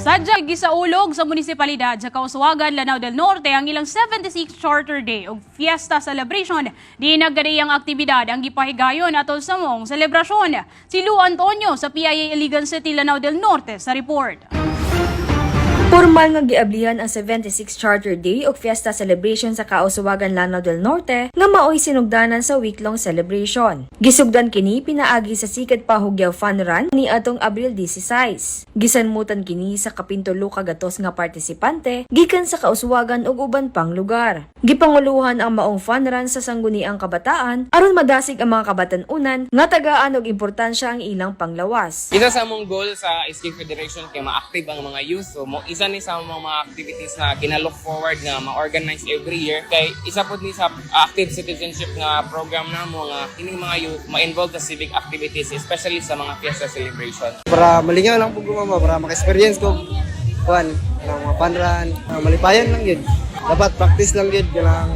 Sadya gisaulog sa munisipalidad sa Kauswagan, Lanao del Norte ang ilang 76th Charter Day o Fiesta Celebration. Di naggadayang aktibidad ang gipahigayon atol sa mong selebrasyon. Si Lu Antonio sa PIA Iligan City, Lanao del Norte sa report. Formal nga giablihan ang 76th Charter Day o Fiesta Celebration sa Kauswagan, Lanao del Norte nga maoy sinugdanan sa week-long celebration. Gisugdan kini pinaagi sa Sikad Pahugyaw Fun Run ni atong Abril 16. Gisanmutan kini sa kapintulo ka gatos nga partisipante gikan sa Kauswagan ug uban pang lugar. Gipanguluhan ang maong fun run sa sangguniang kabataan aron madasig ang mga kabatan-unan nga tagaan og importansya ang ilang panglawas. Isa sa among goal sa Escape Federation kay ma-active ang mga youth. So isa ni sa mga activities na kinalook forward nga ma-organize every year kay isa pod ni sa active citizenship nga program namo nga kining mga youth ma-involve sa civic activities especially sa mga fiesta celebration. Para malingaw lang po gumama, para maka-experience ko ng mga fun run, malipayan lang yun. Dapat practice lang yun, kailangan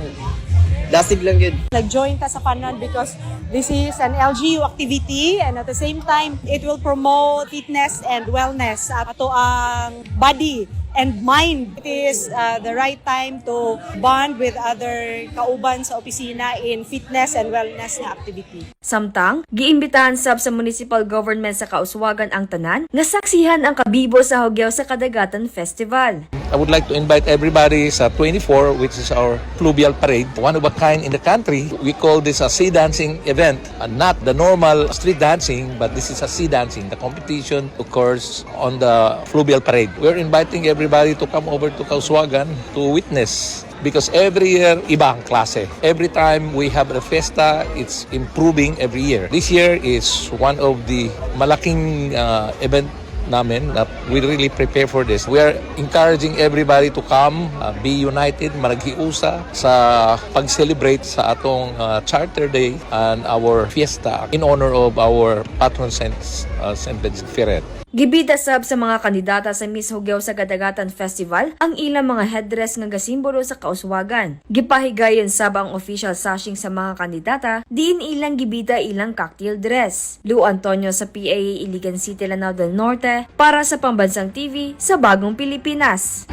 dasig lang yun. Nag-join ka sa Fun Run because this is an LGU activity and at the same time, it will promote fitness and wellness ato ang body and mind. It is the right time to bond with other kauban sa opisina in fitness and wellness na activity. Samtang, giimbitahan sab sa municipal government sa Kauswagan ang tanan nga saksihan ang kabibo sa Hugyaw sa Kadagatan Festival. I would like to invite everybody sa 24, which is our fluvial parade, one of a kind in the country. We call this a sea dancing event, not the normal street dancing, but this is a sea dancing. The competition occurs on the fluvial parade. We're inviting everybody to come over to Kauswagan to witness. Because every year, iba ang klase. Every time we have a fiesta, it's improving every year. This year is one of the malaking event namin that we really prepare for this. We are encouraging everybody to come, be united, managhiusa sa pag-celebrate sa atong Charter Day and our fiesta in honor of our patron Saint Benedict. Gibida sab sa mga kandidata sa Miss Hugyaw sa Kadagatan Festival ang ilang mga headdress nga gasimbolo sa Kauswagan. Gipahigayon sab ang official sashing sa mga kandidata, diin ilang gibida ilang cocktail dress. Lu Antonio sa PIA Iligan City, Lanao del Norte para sa Pambansang TV sa Bagong Pilipinas.